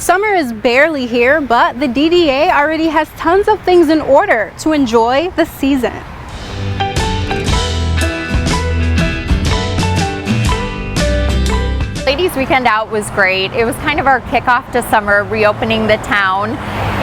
Summer is barely here, but the DDA already has tons of things in order to enjoy the season. Ladies Weekend Out was great. It was kind of our kickoff to summer, reopening the town.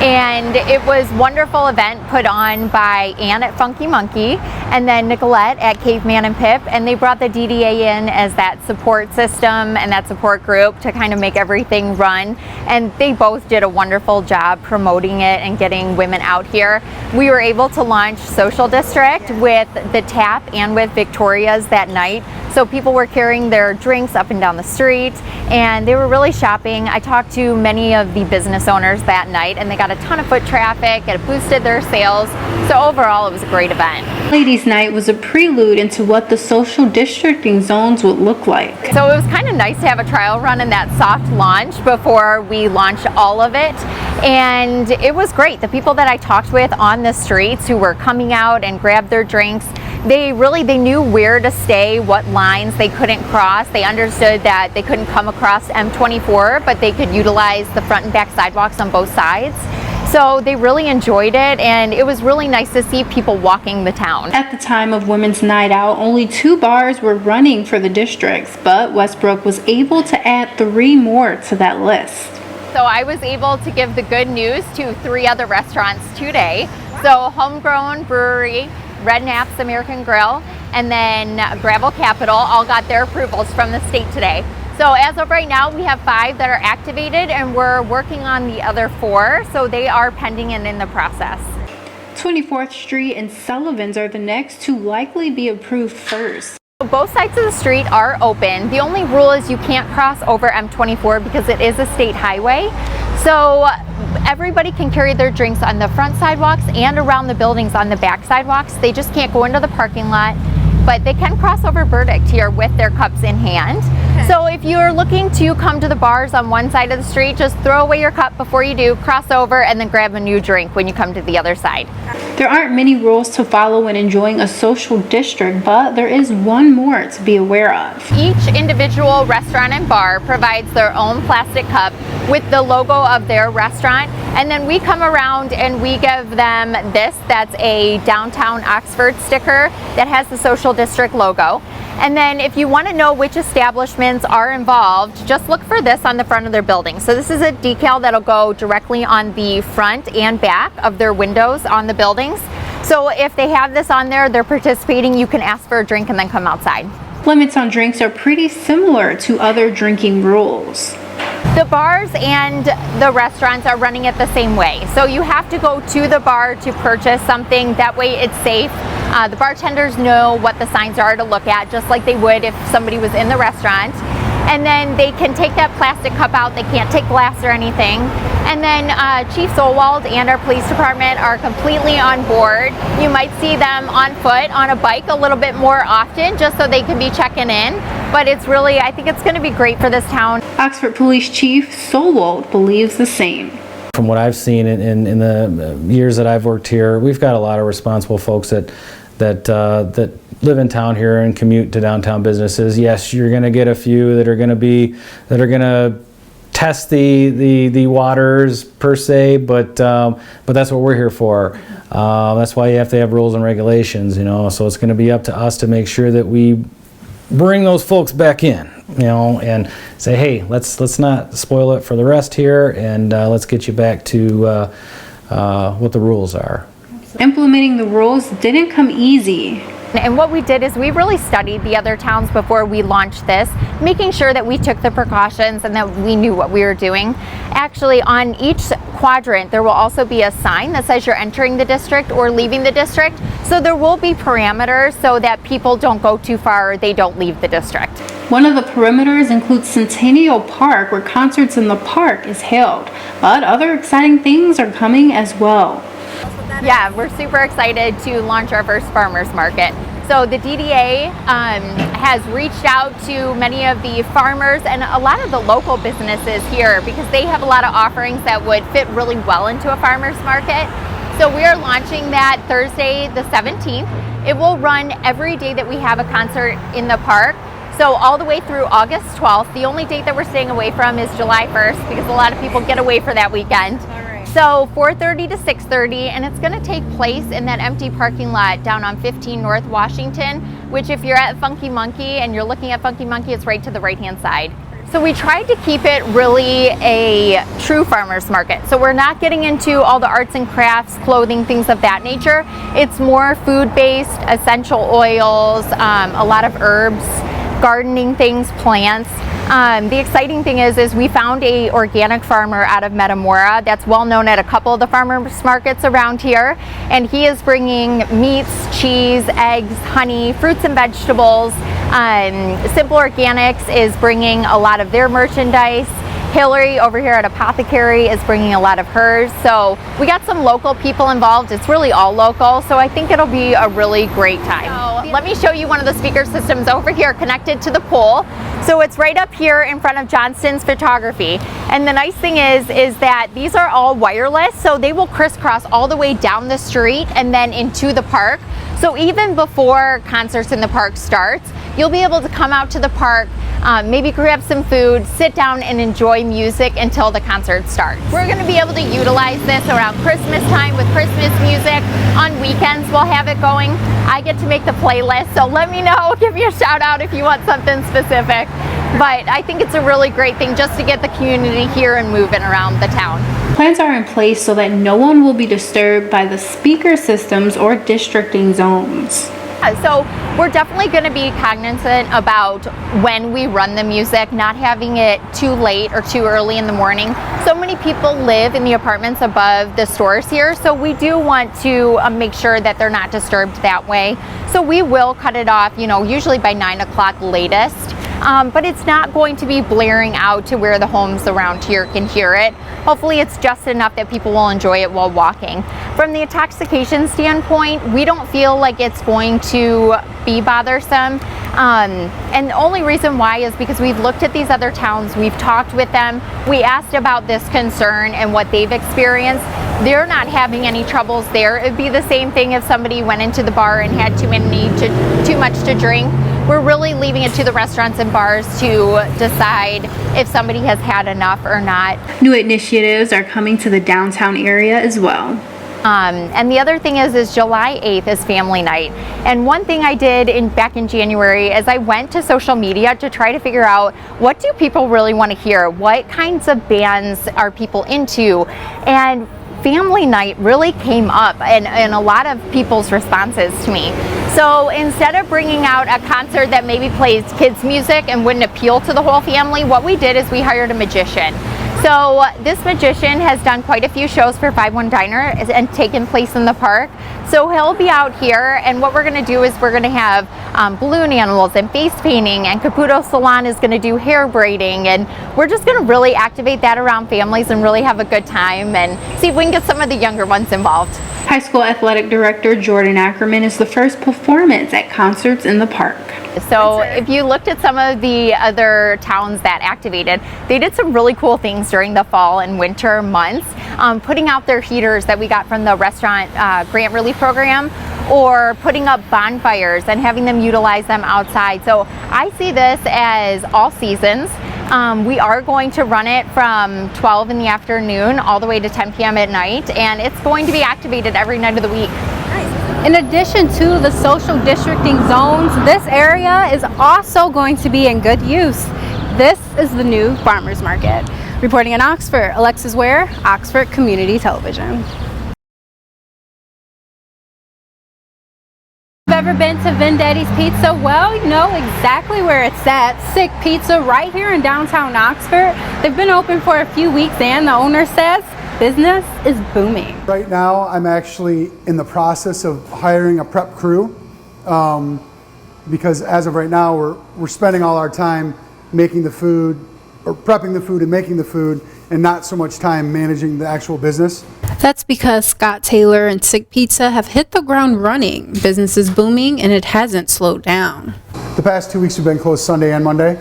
And it was a wonderful event put on by Ann at Funky Monkey and then Nicolette at Caveman and Pip. And they brought the DDA in as that support system and that support group to kind of make everything run. And they both did a wonderful job promoting it and getting women out here. We were able to launch Social District with the tap and with Victoria's that night. So people were carrying their drinks up and down the street and they were really shopping. I talked to many of the business owners that night and they got a ton of foot traffic. It boosted their sales. So overall, it was a great event. Ladies' Night was a prelude into what the social districting zones would look like. So it was kind of nice to have a trial run in that soft launch before we launched all of it. And it was great. The people that I talked with on the streets who were coming out and grabbed their drinks, they knew where to stay, what lines they couldn't cross. They understood that they couldn't come across M24, but they could utilize the front and back sidewalks on both sides. So they really enjoyed it, and it was really nice to see people walking the town. At the time of Women's Night Out, only 2 bars were running for the districts, but Westbrook was able to add 3 more to that list. So I was able to give the good news to 3 other restaurants today. So Homegrown Brewery, Red Knapp's American Grill, and then Gravel Capital all got their approvals from the state today. So as of right now, we have 5 that are activated and we're working on the other 4. So they are pending and in the process. 24th Street and Sullivan's are the next to likely be approved first. Both sides of the street are open. The only rule is you can't cross over M24 because it is a state highway. So everybody can carry their drinks on the front sidewalks and around the buildings on the back sidewalks. They just can't go into the parking lot, but they can cross over Burdick here with their cups in hand. Okay. So if you're looking to come to the bars on one side of the street, just throw away your cup before you do, cross over, and then grab a new drink when you come to the other side. There aren't many rules to follow when enjoying a social district, but there is one more to be aware of. Each individual restaurant and bar provides their own plastic cup with the logo of their restaurant, and then we come around and we give them this. That's a Downtown Oxford sticker that has the social district logo. And then if you want to know which establishments are involved, just look for this on the front of their building. So this is a decal that'll go directly on the front and back of their windows on the buildings. So if they have this on there, they're participating, you can ask for a drink and then come outside. Limits on drinks are pretty similar to other drinking rules. The bars and the restaurants are running it the same way. So you have to go to the bar to purchase something. That way it's safe. The bartenders know what the signs are to look at, just like they would if somebody was in the restaurant. And then they can take that plastic cup out. They can't take glass or anything. And then Chief Solwald and our police department are completely on board. You might see them on foot, on a bike a little bit more often, just so they can be checking in. But it's really, I think it's going to be great for this town. Oxford Police Chief Solwald believes the same. From what I've seen in the years that I've worked here, we've got a lot of responsible folks that live in town here and commute to downtown businesses. Yes, you're going to get a few that are going to test the waters per se, but that's what we're here for. That's why you have to have rules and regulations, you know. So it's going to be up to us to make sure that we bring those folks back in, you know, and say, hey, let's not spoil it for the rest here, and let's get you back to what the rules are. Implementing the rules didn't come easy. And what we did is we really studied the other towns before we launched this, making sure that we took the precautions and that we knew what we were doing. Actually, on each quadrant, there will also be a sign that says you're entering the district or leaving the district. So there will be parameters so that people don't go too far or they don't leave the district. One of the perimeters includes Centennial Park, where concerts in the park is held. But other exciting things are coming as well. Yeah, we're super excited to launch our first farmers market. So the DDA has reached out to many of the farmers and a lot of the local businesses here because they have a lot of offerings that would fit really well into a farmers market. So we are launching that Thursday the 17th. It will run every day that we have a concert in the park. So all the way through August 12th. The only date that we're staying away from is July 1st because a lot of people get away for that weekend. So 4:30 to 6:30, and it's going to take place in that empty parking lot down on 15 North Washington, which if you're at Funky Monkey and you're looking at Funky Monkey, it's right to the right-hand side. So we tried to keep it really a true farmer's market. So we're not getting into all the arts and crafts, clothing, things of that nature. It's more food-based, essential oils, a lot of herbs, gardening things, plants. The exciting thing is we found a organic farmer out of Metamora that's well known at a couple of the farmers markets around here, and he is bringing meats, cheese, eggs, honey, fruits and vegetables. Simple Organics is bringing a lot of their merchandise. Hillary over here at Apothecary is bringing a lot of hers. So we got some local people involved. It's really all local, so I think it'll be a really great time. So let me show you one of the speaker systems over here connected to the pole. So it's right up here in front of Johnston's Photography. And the nice thing is that these are all wireless, so they will crisscross all the way down the street and then into the park. So even before concerts in the park starts, you'll be able to come out to the park, maybe grab some food, sit down and enjoy music until the concert starts. We're going to be able to utilize this around Christmas time with Christmas music. On weekends we'll have it going. I get to make the playlist, so let me know, give me a shout out if you want something specific. But I think it's a really great thing just to get the community here and moving around the town. Plans are in place so that no one will be disturbed by the speaker systems or districting zones. So we're definitely going to be cognizant about when we run the music, not having it too late or too early in the morning. So many people live in the apartments above the stores here, so we do want to make sure that they're not disturbed that way. So we will cut it off, usually by 9 o'clock latest. But it's not going to be blaring out to where the homes around here can hear it. Hopefully it's just enough that people will enjoy it while walking. From the intoxication standpoint, we don't feel like it's going to be bothersome. And the only reason why is because we've looked at these other towns, we've talked with them, we asked about this concern and what they've experienced. They're not having any troubles there. It'd be the same thing if somebody went into the bar and had too much to drink. We're really leaving it to the restaurants and bars to decide if somebody has had enough or not. New initiatives are coming to the downtown area as well. And the other thing is July 8th is family night. And one thing I did back in January is I went to social media to try to figure out what do people really want to hear? What kinds of bands are people into? And family night really came up in a lot of people's responses to me. So instead of bringing out a concert that maybe plays kids music and wouldn't appeal to the whole family, what we did is we hired a magician. So this magician has done quite a few shows for 5-1 Diner and taken place in the park. So he'll be out here, and what we're going to do is we're going to have balloon animals and face painting, and Caputo Salon is going to do hair braiding, and we're just going to really activate that around families and really have a good time and see if we can get some of the younger ones involved. High School Athletic Director Jordan Ackerman is the first performance at Concerts in the Park. So if you looked at some of the other towns that activated, they did some really cool things during the fall and winter months, putting out their heaters that we got from the restaurant grant relief program, or putting up bonfires and having them utilize them outside. So I see this as all seasons. We are going to run it from 12 in the afternoon all the way to 10 p.m. at night, and it's going to be activated every night of the week. In addition to the social districting zones, this area is also going to be in good use. This is the new farmers market. Reporting in Oxford, Alexis Ware, Oxford Community Television. If you've ever been to Vendetti's Pizza, well, you know exactly where it's at. Sick Pizza right here in downtown Oxford. They've been open for a few weeks and the owner says business is booming. Right now, I'm actually in the process of hiring a prep crew because as of right now, we're spending all our time making the food, or prepping the food and making the food, and not so much time managing the actual business. That's because Scott Taylor and Sick Pizza have hit the ground running. Business is booming and it hasn't slowed down. The past 2 weeks we've been closed Sunday and Monday.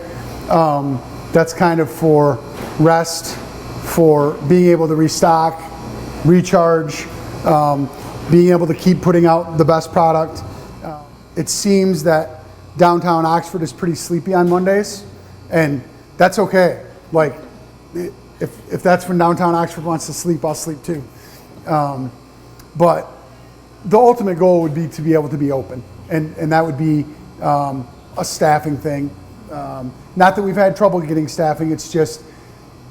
That's kind of for rest, for being able to restock, recharge, being able to keep putting out the best product. It seems that downtown Oxford is pretty sleepy on Mondays, and that's okay. Like, if that's when downtown Oxford wants to sleep, I'll sleep too. But the ultimate goal would be to be able to be open, and that would be a staffing thing. Not that we've had trouble getting staffing, it's just,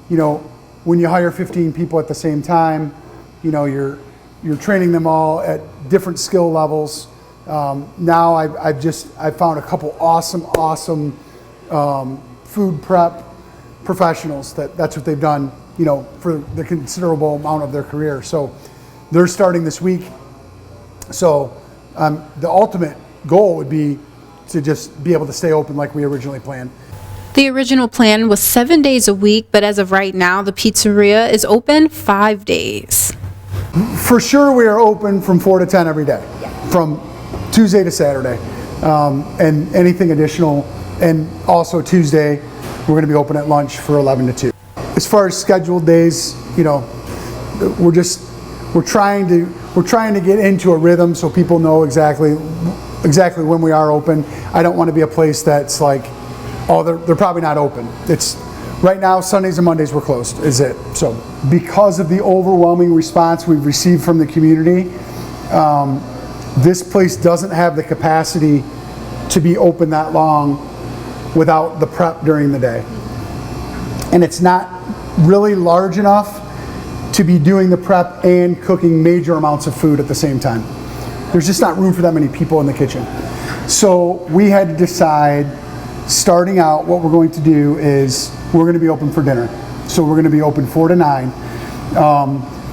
you know, when you hire 15 people at the same time, you know, you're training them all at different skill levels. Now I've found a couple awesome food prep professionals that's what they've done, you know, for the considerable amount of their career. So they're starting this week. So the ultimate goal would be to just be able to stay open like we originally planned. The original plan was 7 days a week, but as of right now, the pizzeria is open 5 days. For sure, we are open from 4 to 10 every day, from Tuesday to Saturday, and anything additional. And also Tuesday, we're going to be open at lunch for 11 to 2. As far as scheduled days, you know, we're trying to get into a rhythm so people know exactly when we are open. I don't want to be a place that's like, oh, they're probably not open. It's right now, Sundays and Mondays we're closed, is it. So because of the overwhelming response we've received from the community, this place doesn't have the capacity to be open that long without the prep during the day. And it's not really large enough to be doing the prep and cooking major amounts of food at the same time. There's just not room for that many people in the kitchen. So we had to decide, starting out, what we're going to do is we're going to be open for dinner. So we're going to be open 4 to 9.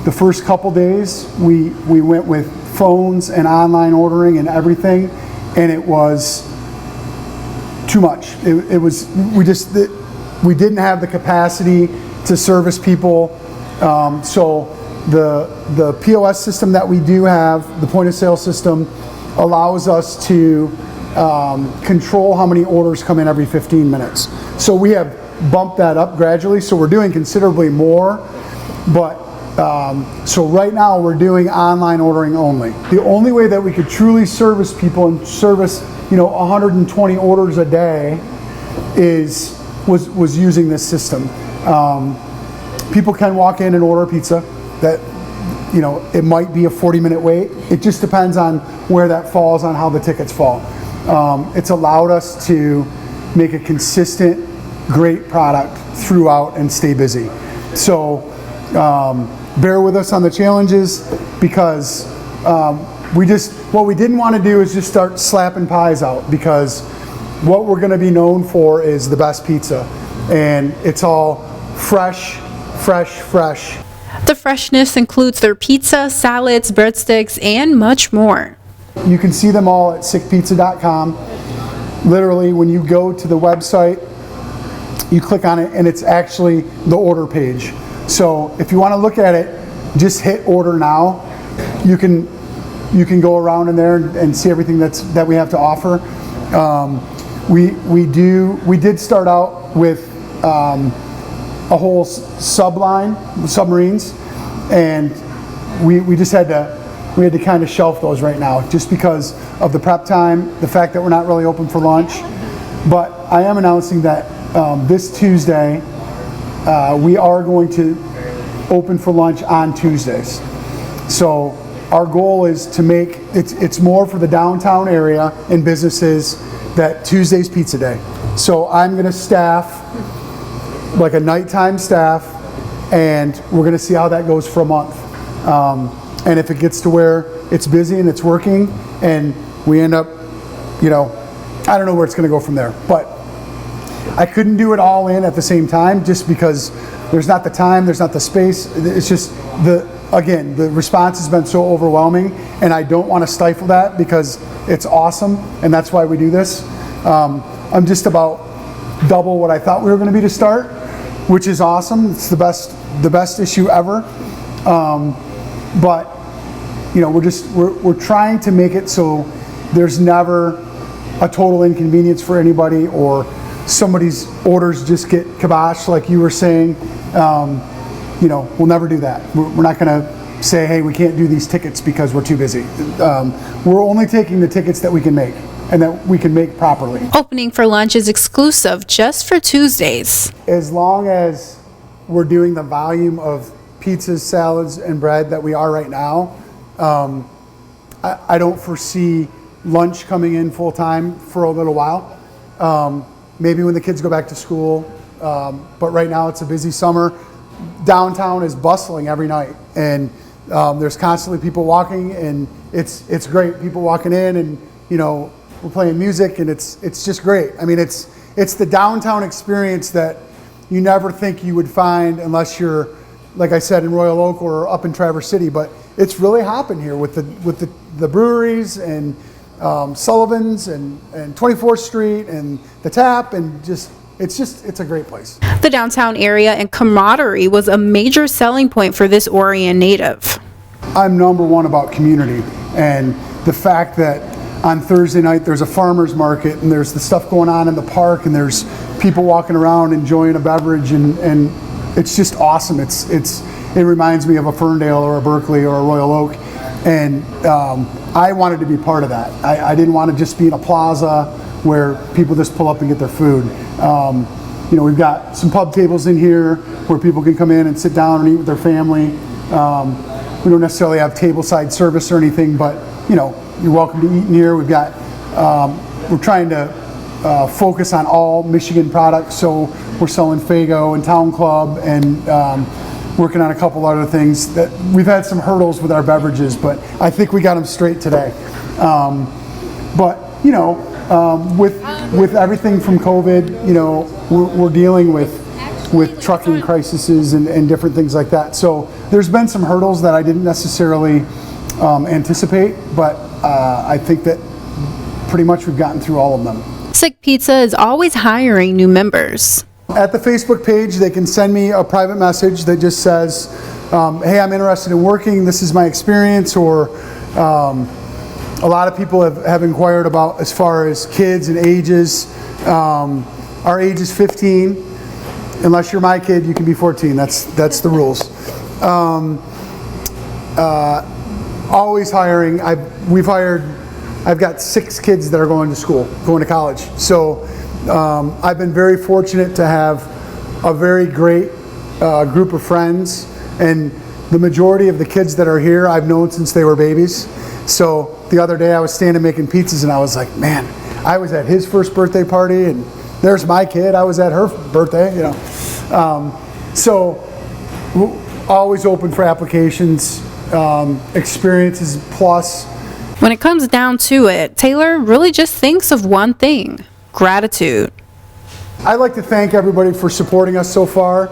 The first couple days we went with phones and online ordering and everything, and it was too much. We didn't have the capacity to service people. So the POS system that we do have, the point of sale system, allows us to control how many orders come in every 15 minutes. So we have bumped that up gradually, so we're doing considerably more, but so right now we're doing online ordering only. The only way that we could truly service people and service, you know, 120 orders a day was using this system. People can walk in and order pizza. That, you know, it might be a 40-minute wait. It just depends on where that falls on how the tickets fall. It's allowed us to make a consistent, great product throughout and stay busy. So bear with us on the challenges, because what we didn't want to do is just start slapping pies out, because what we're going to be known for is the best pizza, and it's all fresh. The freshness includes their pizza, salads, breadsticks, and much more. You can see them all at sickpizza.com. Literally, when you go to the website, you click on it and it's actually the order page. So if you want to look at it, just hit order now. You can go around in there and see everything that we have to offer. We did start out with a whole submarines, and we just had to kind of shelf those right now, just because of the prep time, the fact that we're not really open for lunch. But I am announcing that this Tuesday we are going to open for lunch on Tuesdays. So our goal is to make it's more for the downtown area and businesses that Tuesday's pizza day. So I'm going to staff like a nighttime staff, and we're going to see how that goes for a month. And if it gets to where it's busy and it's working and we end up, you know, I don't know where it's going to go from there. But I couldn't do it all in at the same time, just because there's not the time, there's not the space. It's just the response has been so overwhelming, and I don't want to stifle that, because it's awesome, and that's why we do this. I'm just about double what I thought we were going to be to start, which is awesome. It's the best issue ever. But you know, we're trying to make it so there's never a total inconvenience for anybody, or somebody's orders just get kiboshed, like you were saying. You know, we'll never do that. We're not going to say, hey, we can't do these tickets because we're too busy. We're only taking the tickets that we can make. and that we can make properly. Opening for lunch is exclusive just for Tuesdays. As long as we're doing the volume of pizzas, salads, and bread that we are right now, I don't foresee lunch coming in full time for a little while. Maybe when the kids go back to school, but right now it's a busy summer. Downtown is bustling every night, and there's constantly people walking, and it's great. People walking in, and we're playing music, and it's just great. I mean, it's the downtown experience that you never think you would find unless you're, like I said, in Royal Oak or up in Traverse City. But it's really hopping here with the breweries and Sullivan's and 24th Street and the Tap, and it's a great place. The downtown area and camaraderie was a major selling point for this Orion native. I'm number one about community, and the fact that on Thursday night there's a farmer's market and there's the stuff going on in the park and there's people walking around enjoying a beverage, and it's just awesome. It reminds me of a Ferndale or a Berkeley or a Royal Oak, and I wanted to be part of that. I didn't want to just be in a plaza where people just pull up and get their food. We've got some pub tables in here where people can come in and sit down and eat with their family. We don't necessarily have tableside service or anything, but you're welcome to eat in here. We've got, we're trying to focus on all Michigan products, so we're selling Faygo and Town Club, and working on a couple other things that we've had some hurdles with our beverages, but I think we got them straight today. But with everything from COVID, we're dealing with trucking crises and different things like that. So there's been some hurdles that I didn't necessarily anticipate, but I think that pretty much we've gotten through all of them. Sick Pizza is always hiring new members. At the Facebook page, they can send me a private message that just says, hey, I'm interested in working, this is my experience, or a lot of people have inquired about as far as kids and ages. Our age is 15. Unless you're my kid, you can be 14. That's the rules. Always hiring. I've got 6 kids that are going to school, going to college. So I've been very fortunate to have a very great group of friends, and the majority of the kids that are here I've known since they were babies. So the other day I was standing making pizzas, and I was like, man, I was at his first birthday party, and there's my kid, I was at her birthday, So always open for applications. Experiences plus. When it comes down to it, Taylor really just thinks of one thing: gratitude. I'd like to thank everybody for supporting us so far.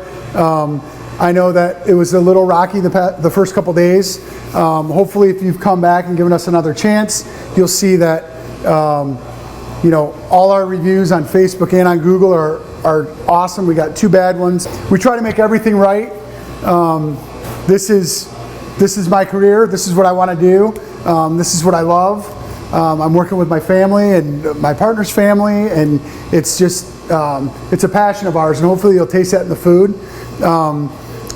I know that it was a little rocky the first couple days. Hopefully, if you've come back and given us another chance, you'll see that all our reviews on Facebook and on Google are awesome. We got 2 bad ones. We try to make everything right. This is my career. This is what I want to do. This is what I love. I'm working with my family and my partner's family, and it's just it's a passion of ours, and hopefully you'll taste that in the food.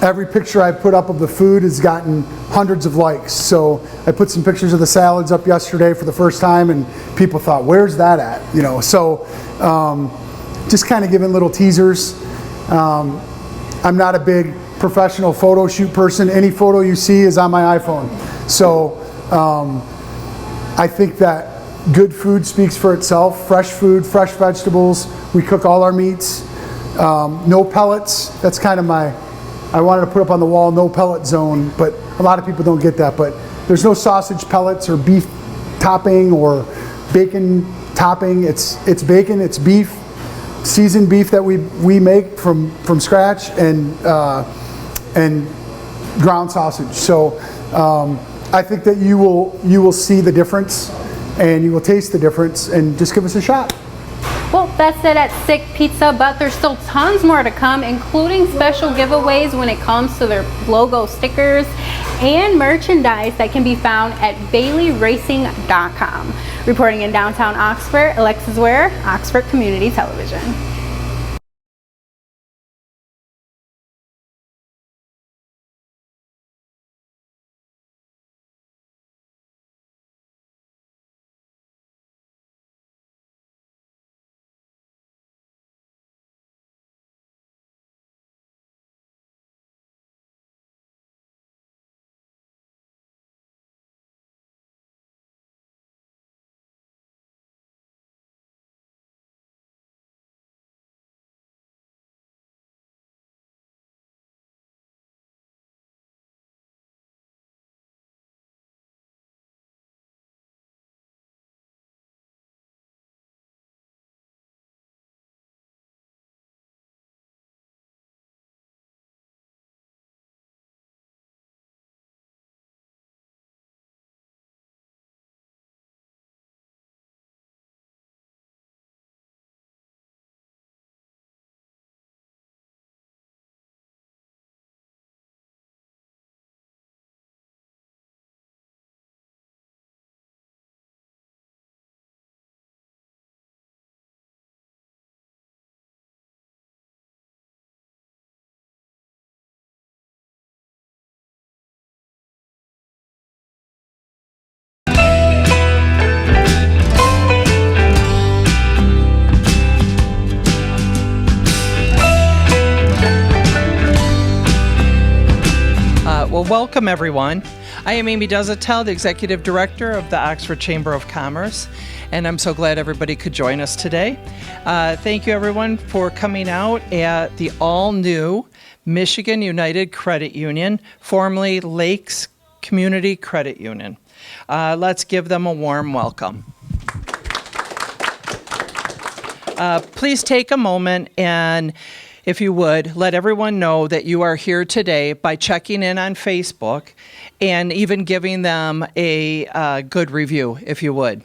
Every picture I put up of the food has gotten hundreds of likes. So I put some pictures of the salads up yesterday for the first time, and people thought, where's that at? So just kind of giving little teasers. I'm not a big professional photo shoot person. Any photo you see is on my iPhone. So I think that good food speaks for itself. Fresh food, fresh vegetables. We cook all our meats. No pellets. That's kind of I wanted to put up on the wall, no pellet zone, but a lot of people don't get that. But there's no sausage pellets or beef topping or bacon topping. It's bacon, it's beef, seasoned beef that we make from scratch, and ground sausage. So I think that you will see the difference, and you will taste the difference, and just give us a shot. Well, that's it at Sick Pizza, but there's still tons more to come, including special giveaways when it comes to their logo stickers and merchandise that can be found at BaileyRacing.com. Reporting in downtown Oxford, Alexis Ware, Oxford Community Television. Welcome everyone. I am Amy Desautels, the Executive Director of the Oxford Chamber of Commerce, and I'm so glad everybody could join us today. Thank you everyone for coming out at the all-new Michigan United Credit Union, formerly Lakes Community Credit Union. Let's give them a warm welcome. Please take a moment and, if you would, let everyone know that you are here today by checking in on Facebook and even giving them a good review, if you would.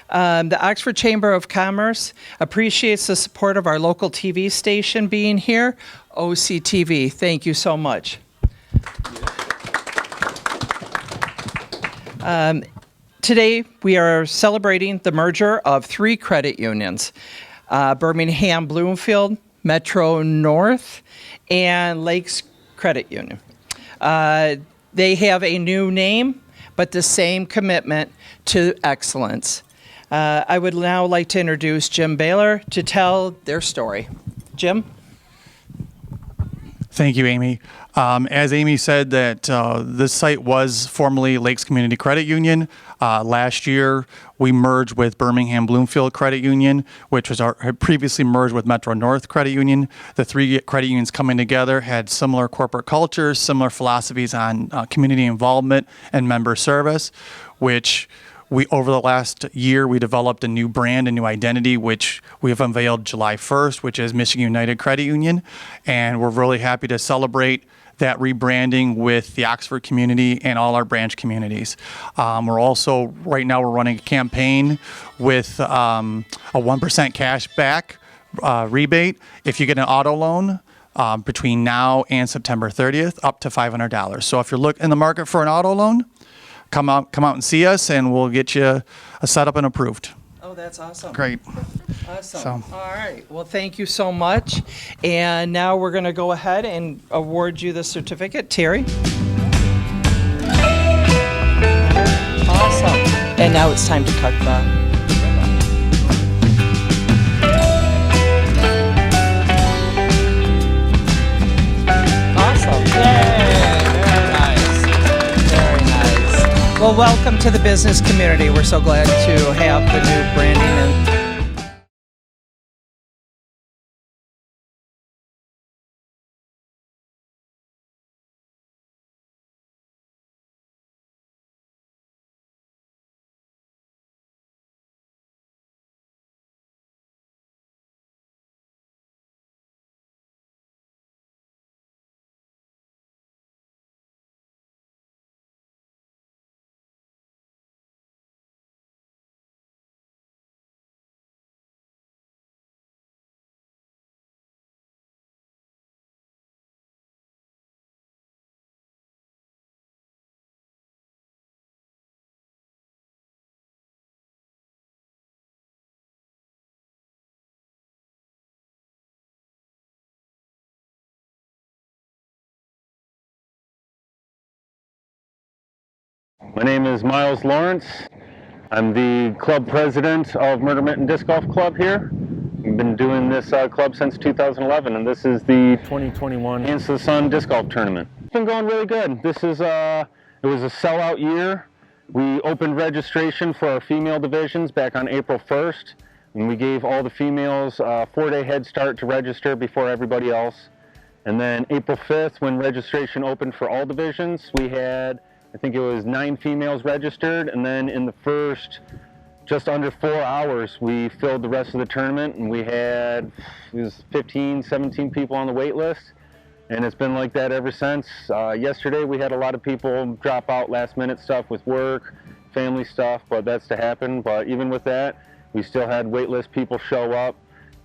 The Oxford Chamber of Commerce appreciates the support of our local TV station being here, OCTV. Thank you so much. Today, we are celebrating the merger of 3 credit unions, Birmingham Bloomfield, Metro North, and Lakes Credit Union. They have a new name, but the same commitment to excellence. I would now like to introduce Jim Baylor to tell their story. Jim? Thank you, Amy. As Amy said, that this site was formerly Lakes Community Credit Union. Last year, we merged with Birmingham Bloomfield Credit Union, which was had previously merged with Metro North Credit Union. The 3 credit unions coming together had similar corporate cultures, similar philosophies on community involvement and member service, which over the last year, we developed a new brand, a new identity, which we have unveiled July 1st, which is Michigan United Credit Union. And we're really happy to celebrate that rebranding with the Oxford community and all our branch communities. We're also, right now, we're running a campaign with a 1% cash back rebate if you get an auto loan between now and September 30th, up to $500. So if you're in the market for an auto loan, come out and see us, and we'll get you set up and approved. Oh, that's awesome. Great. Awesome. All right. Well, thank you so much. And now we're going to go ahead and award you the certificate. Terry? Awesome. And now it's time to cut the... Well, welcome to the business community. We're so glad to have the new branding and My name is Miles Lawrence. I'm the club president of Murder Mitten Disc Golf Club here. We've been doing this club since 2011, and this is the 2021 Hands to the Sun Disc Golf Tournament. It's been going really good. This is it was a sellout year. We opened registration for our female divisions back on April 1st, and we gave all the females a 4-day head start to register before everybody else. And then April 5th, when registration opened for all divisions, we had, I think it was 9 females registered, and then in the first just under 4 hours we filled the rest of the tournament, and we had 15, 17 people on the wait list, and it's been like that ever since. Yesterday we had a lot of people drop out last minute stuff with work, family stuff, but that's to happen. But even with that, we still had wait list people show up,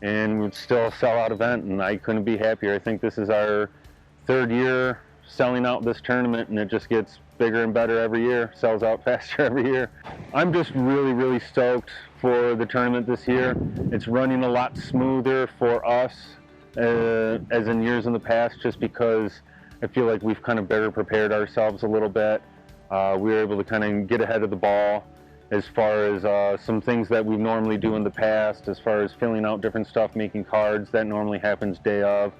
and it's still a sellout event, and I couldn't be happier. I think this is our 3rd year selling out this tournament, and it just gets bigger and better every year, sells out faster every year. I'm just really stoked for the tournament this year. It's running a lot smoother for us as in years in the past, just because I feel like we've kind of better prepared ourselves a little bit. We were able to kind of get ahead of the ball as far as some things that we normally do in the past, as far as filling out different stuff, making cards, that normally happens day of.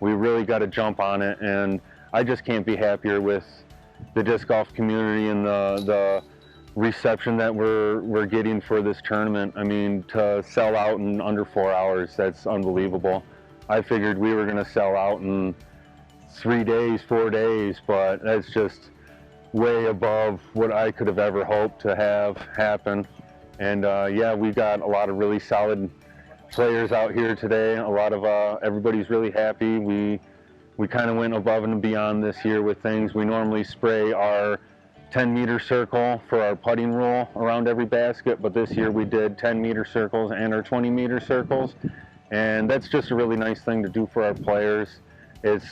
We really got to jump on it, and I just can't be happier with the disc golf community and the reception that we're getting for this tournament. I mean, to sell out in under 4 hours, that's unbelievable. I figured we were going to sell out in 3 days, 4 days, but that's just way above what I could have ever hoped to have happen. And yeah, we've got a lot of really solid players out here today. A lot of everybody's really happy. We kind of went above and beyond this year with things. We normally spray our 10-meter circle for our putting rule around every basket, but this year we did 10-meter circles and our 20-meter circles, and that's just a really nice thing to do for our players. It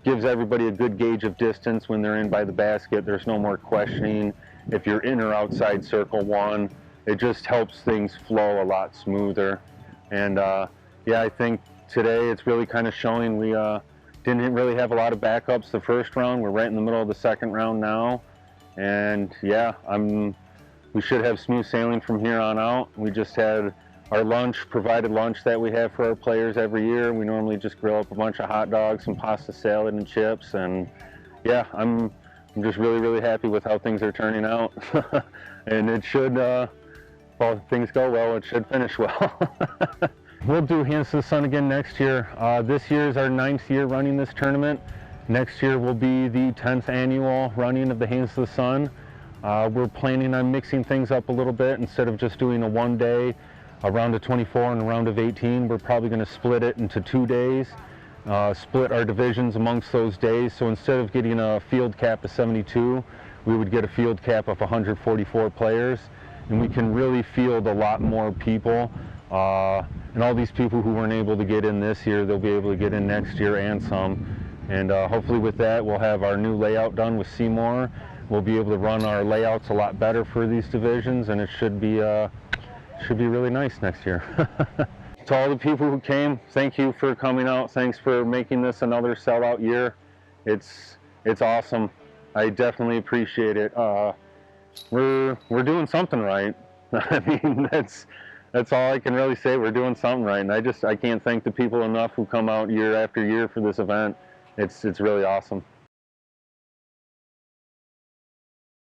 gives everybody a good gauge of distance when they're in by the basket. There's no more questioning if you're in or outside circle one. It just helps things flow a lot smoother. And yeah, I think today it's really kind of showing. We didn't really have a lot of backups the first round. We're right in the middle of the second round now. And yeah, we should have smooth sailing from here on out. We just had our provided lunch that we have for our players every year. We normally just grill up a bunch of hot dogs and pasta salad and chips. And yeah, I'm just really, really happy with how things are turning out. And it should, well, if things go well, it should finish well. We'll do Hands to the Sun again next year. This year is our 9th year running this tournament. Next year will be the 10th annual running of the Hands to the Sun. We're planning on mixing things up a little bit. Instead of just doing a 1 day, a round of 24 and a round of 18, we're probably going to split it into 2 days, split our divisions amongst those days. So instead of getting a field cap of 72, we would get a field cap of 144 players, and we can really field a lot more people. And all these people who weren't able to get in this year, they'll be able to get in next year and some. And hopefully with that, we'll have our new layout done with Seymour. We'll be able to run our layouts a lot better for these divisions, and it should be really nice next year. To all the people who came, thank you for coming out. Thanks for making this another sellout year. It's awesome. I definitely appreciate it. We're doing something right. I mean, that's all I can really say. We're doing something right, and I can't thank the people enough who come out year after year for this event. It's really awesome.